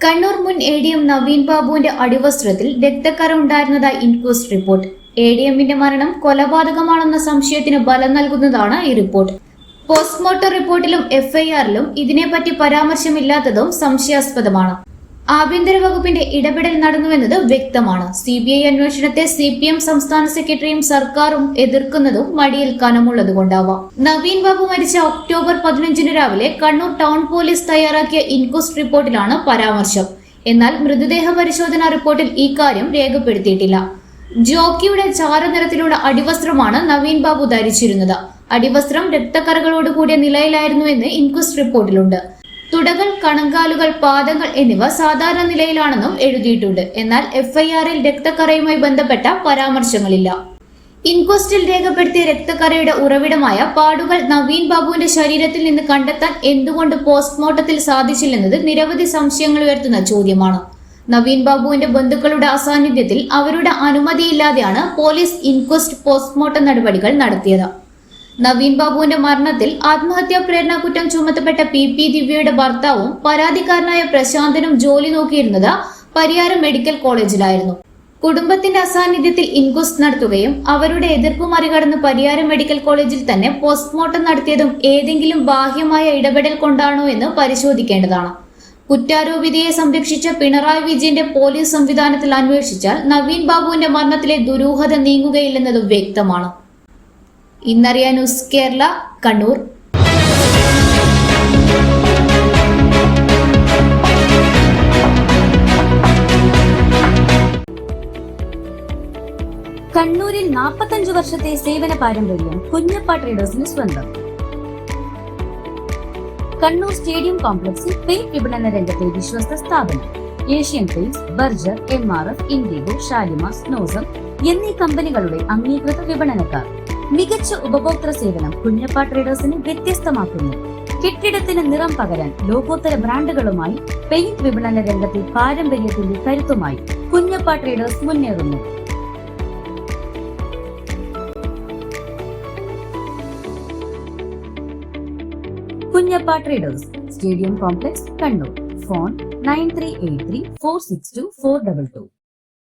കണ്ണൂർ മുൻ ADM നവീൻ ബാബുവിന്റെ അടിവസ്ത്രത്തിൽ രക്തക്കറ ഉണ്ടായിരുന്നതായി ഇൻക്വസ്റ്റ് റിപ്പോർട്ട്. ADMന്റെ മരണം കൊലപാതകമാണെന്ന സംശയത്തിന് ബലം നൽകുന്നതാണ് ഈ റിപ്പോർട്ട്. പോസ്റ്റ്മോർട്ടം റിപ്പോർട്ടിലും FIRലും ഇതിനെപ്പറ്റി പരാമർശമില്ലാത്തതും സംശയാസ്പദമാണ്. ആഭ്യന്തര വകുപ്പിന്റെ ഇടപെടൽ നടന്നുവെന്നത് വ്യക്തമാണ്. CBI അന്വേഷണത്തെ CPM സംസ്ഥാന സെക്രട്ടറിയും സർക്കാരും എതിർക്കുന്നതും മടിയിൽ കനമുള്ളതുകൊണ്ടാവാം. നവീൻ ബാബു മരിച്ച ഒക്ടോബർ 15 രാവിലെ കണ്ണൂർ ടൗൺ പോലീസ് തയ്യാറാക്കിയ ഇൻക്വസ്റ്റ് റിപ്പോർട്ടിലാണ് പരാമർശം. എന്നാൽ മൃതദേഹ പരിശോധനാ റിപ്പോർട്ടിൽ ഈ കാര്യം രേഖപ്പെടുത്തിയിട്ടില്ല. ജോക്കിയുടെ ചാരനിറത്തിലുള്ള അടിവസ്ത്രമാണ് നവീൻ ബാബു ധരിച്ചിരുന്നത്. അടിവസ്ത്രം രക്തക്കറകളോടുകൂടിയ നിലയിലായിരുന്നുവെന്ന് ഇൻക്വസ്റ്റ് റിപ്പോർട്ടിലുണ്ട്. തുടകൾ, കണങ്കാലുകൾ, പാദങ്ങൾ എന്നിവ സാധാരണ നിലയിലാണെന്നും എഴുതിയിട്ടുണ്ട്. എന്നാൽ FIRൽ രക്തക്കറയുമായി ബന്ധപ്പെട്ട പരാമർശങ്ങളില്ല. ഇൻക്വസ്റ്റിൽ രേഖപ്പെടുത്തിയ രക്തക്കറയുടെ ഉറവിടമായ പാടുകൾ നവീൻ ബാബുവിന്റെ ശരീരത്തിൽ നിന്ന് കണ്ടെത്താൻ എന്തുകൊണ്ട് പോസ്റ്റ്മോർട്ടത്തിൽ സാധിച്ചില്ലെന്നത് നിരവധി സംശയങ്ങൾ ഉയർത്തുന്ന ചോദ്യമാണ്. നവീൻ ബാബുവിന്റെ ബന്ധുക്കളുടെ അസാന്നിധ്യത്തിൽ അവരുടെ അനുമതിയില്ലാതെയാണ് പോലീസ് ഇൻക്വസ്റ്റ് പോസ്റ്റ്മോർട്ടം നടപടികൾ നടത്തിയത്. നവീൻ ബാബുവിന്റെ മരണത്തിൽ ആത്മഹത്യാ പ്രേരണ കുറ്റം ചുമത്തപ്പെട്ട PP ദിവ്യയുടെ ഭർത്താവും പരാതിക്കാരനായ പ്രശാന്തനും ജോലി നോക്കിയിരുന്നത് പരിയാരം മെഡിക്കൽ കോളേജിലായിരുന്നു. കുടുംബത്തിന്റെ അസാന്നിധ്യത്തിൽ ഇൻക്വസ്റ്റ് നടത്തുകയും അവരുടെ എതിർപ്പ് മറികടന്ന് പരിയാരം മെഡിക്കൽ കോളേജിൽ തന്നെ പോസ്റ്റ്മോർട്ടം നടത്തിയതും ഏതെങ്കിലും ബാഹ്യമായ ഇടപെടൽ കൊണ്ടാണോ എന്ന് പരിശോധിക്കേണ്ടതാണ്. കുറ്റാരോപിതയെ സംരക്ഷിച്ച പിണറായി വിജയന്റെ പോലീസ് സംവിധാനത്തിൽ അന്വേഷിച്ചാൽ നവീൻ ബാബുവിന്റെ മരണത്തിലെ ദുരൂഹത നീങ്ങുകയില്ലെന്നതും വ്യക്തമാണ്. ഇന്നറിയാ ന്യൂസ് കേരള, കണ്ണൂർ. കണ്ണൂരിൽ 45 വർഷത്തെ സേവന പാരമ്പര്യം കുഞ്ഞപ്പ ട്രേഡേഴ്സിന് സ്വന്തം. കണ്ണൂർ സ്റ്റേഡിയം കോംപ്ലക്സിൽ പെയിന്റ് വിപണന രംഗത്തെ വിശ്വസ്ത സ്ഥാപനം. Asian Paints, Berger, MRF, Indigo, Shalimar, Snowcem എന്നീ കമ്പനികളുടെ അംഗീകൃത വിപണനക്കാർ. മികച്ച ഉപഭോക്തൃ സേവനം കുഞ്ഞപ്പ ട്രേഡേഴ്സിനെ വ്യത്യസ്തമാക്കുന്നു. കെട്ടിടത്തിന് നിറം പകരാൻ ലോകോത്തര ബ്രാൻഡുകളുമായി പെയിന്റ് വിപണന രംഗത്തെ പാരമ്പര്യത്തിന്റെ കരുത്തുമായി കുഞ്ഞപ്പ ട്രേഡേഴ്സ് മുന്നേറുന്നു. Kunjappa traders, stadium complex, Kannur. Phone 9383 462 422.